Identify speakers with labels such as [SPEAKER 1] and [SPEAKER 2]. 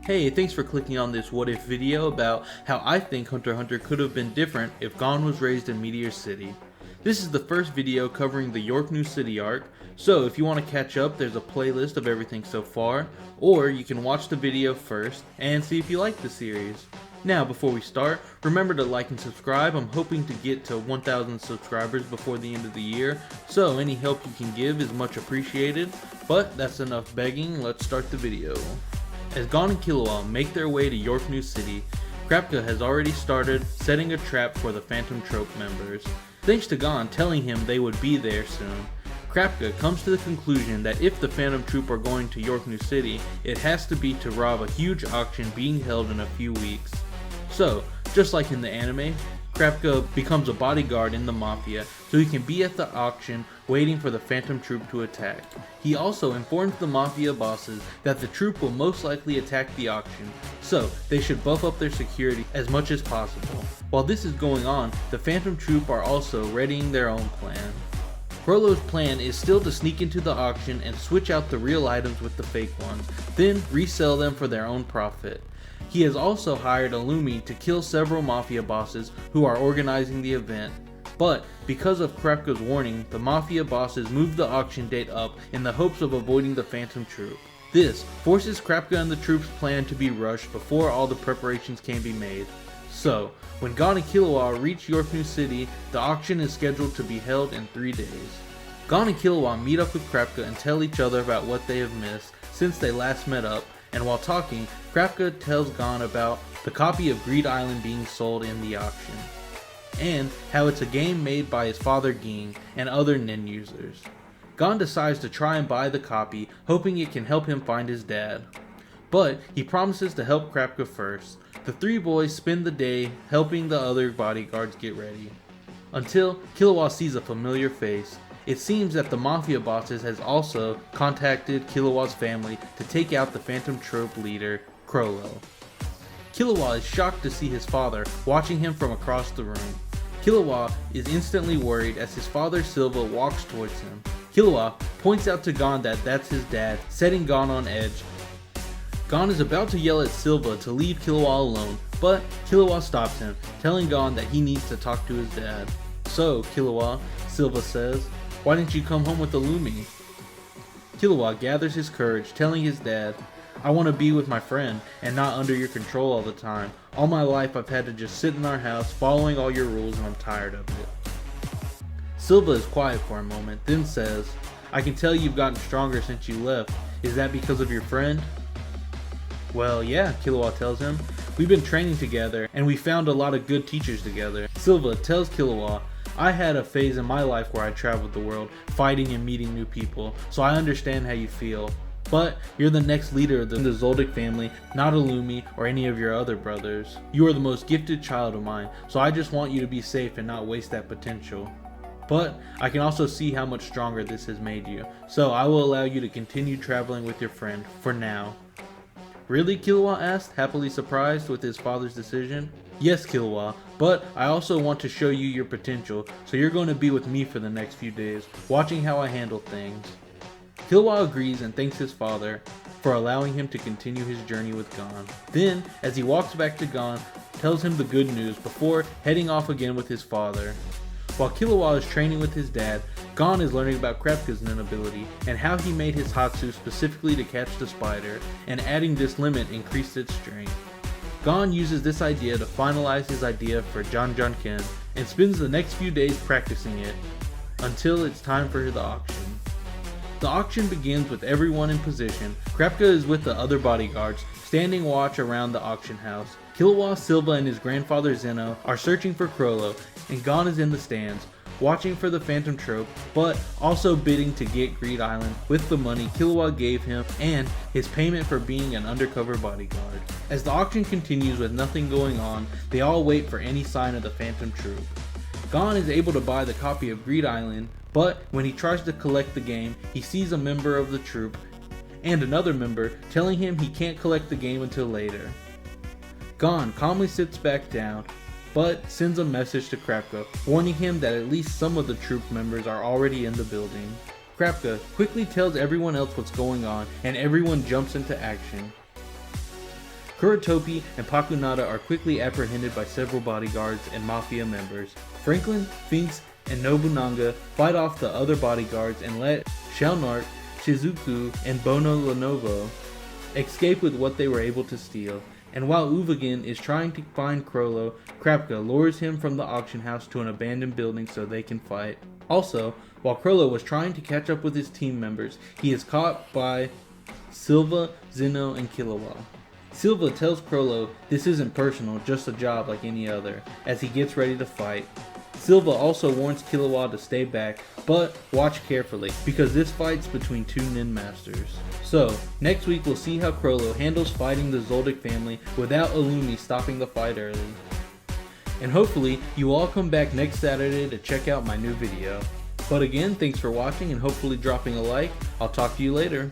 [SPEAKER 1] Hey, thanks for clicking on this what if video about how I think Hunter x Hunter could have been different if Gon was raised in Meteor City. This is the first video covering the yorknew City arc, so if you want to catch up there's a playlist of everything so far, or you can watch the video first and see if you like the series. Now before we start, remember to like and subscribe. I'm hoping to get to 1,000 subscribers before the end of the year, so any help you can give is much appreciated, but that's enough begging, let's start the video. As Gon and Killua make their way to yorknew City, Krapka has already started setting a trap for the Phantom Troop members. Thanks to Gon telling him they would be there soon, Krapka comes to the conclusion that if the Phantom Troop are going to yorknew City, it has to be to rob a huge auction being held in a few weeks. So, just like in the anime, Krapka becomes a bodyguard in the Mafia so he can be at the auction waiting for the Phantom Troop to attack. He also informs the Mafia bosses that the troop will most likely attack the auction, so they should buff up their security as much as possible. While this is going on, the Phantom Troop are also readying their own plan. Frollo's plan is still to sneak into the auction and switch out the real items with the fake ones, then resell them for their own profit. He has also hired Illumi to kill several Mafia bosses who are organizing the event, but because of Krapka's warning, the Mafia bosses move the auction date up in the hopes of avoiding the Phantom Troop. This forces Krapka and the troop's plan to be rushed before all the preparations can be made. So, when Gon and Killua reach yorknew City, the auction is scheduled to be held in 3 days. Gon and Killua meet up with Krapka and tell each other about what they have missed since they last met up, and while talking, Krapka tells Gon about the copy of Greed Island being sold in the auction, and how it's a game made by his father Ging and other Nin users. Gon decides to try and buy the copy, hoping it can help him find his dad. But he promises to help Krapka first. The three boys spend the day helping the other bodyguards get ready, until Killua sees a familiar face. It seems that the Mafia bosses has also contacted Killua's family to take out the Phantom Troop leader, Frollo. Killua is shocked to see his father watching him from across the room. Killua is instantly worried as his father Silva walks towards him. Killua points out to Gon that that's his dad, setting Gon on edge. Gon is about to yell at Silva to leave Killua alone, but Killua stops him, telling Gon that he needs to talk to his dad. So, Killua, Silva says, "Why didn't you come home with Illumi?" Killua gathers his courage, telling his dad, "I want to be with my friend and not under your control all the time. All my life I've had to just sit in our house following all your rules and I'm tired of it." Silva is quiet for a moment, then says, "I can tell you've gotten stronger since you left. Is that because of your friend?" "Well, yeah," Killua tells him. "We've been training together and we found a lot of good teachers together." Silva tells Killua, "I had a phase in my life where I traveled the world, fighting and meeting new people, so I understand how you feel. But you're the next leader of the Zoldyck family, not Illumi or any of your other brothers. You are the most gifted child of mine, so I just want you to be safe and not waste that potential. But I can also see how much stronger this has made you, so I will allow you to continue traveling with your friend, for now." "Really?" Killua asked, happily surprised with his father's decision. "Yes, Killua, but I also want to show you your potential, so you're going to be with me for the next few days, watching how I handle things." Killua agrees and thanks his father for allowing him to continue his journey with Gon. Then, as he walks back to Gon, tells him the good news before heading off again with his father. While Killua is training with his dad, Gon is learning about Krapka's Nin ability and how he made his Hatsu specifically to catch the spider, and adding this limit increased its strength. Gon uses this idea to finalize his idea for Janjanken and spends the next few days practicing it, until it's time for the auction. The auction begins with everyone in position. Krapka is with the other bodyguards, standing watch around the auction house. Killua, Silva, and his grandfather Zeno are searching for Frollo, and Gon is in the stands, watching for the Phantom Troop, but also bidding to get Greed Island with the money Killua gave him and his payment for being an undercover bodyguard. As the auction continues with nothing going on, they all wait for any sign of the Phantom Troop. Gon is able to buy the copy of Greed Island, but when he tries to collect the game, he sees a member of the troop and another member telling him he can't collect the game until later. Gon calmly sits back down, but sends a message to Krapka, warning him that at least some of the troop members are already in the building. Krapka quickly tells everyone else what's going on, and everyone jumps into action. Kuratopi and Pakunada are quickly apprehended by several bodyguards and mafia members. Franklin, Finks, and Nobunaga fight off the other bodyguards and let Shalnark, Shizuku, and Bono Lenovo escape with what they were able to steal. And while Uvagin is trying to find Krollo, Krapka lures him from the auction house to an abandoned building so they can fight. Also, while Krollo was trying to catch up with his team members, he is caught by Silva, Zeno, and Killua. Silva tells Krollo this isn't personal, just a job like any other, as he gets ready to fight. Silva also warns Killua to stay back, but watch carefully, because this fight's between two nin masters. So, next week we'll see how Krollo handles fighting the Zoldyck family without Illumi stopping the fight early. And hopefully, you all come back next Saturday to check out my new video. But again, thanks for watching and hopefully dropping a like. I'll talk to you later.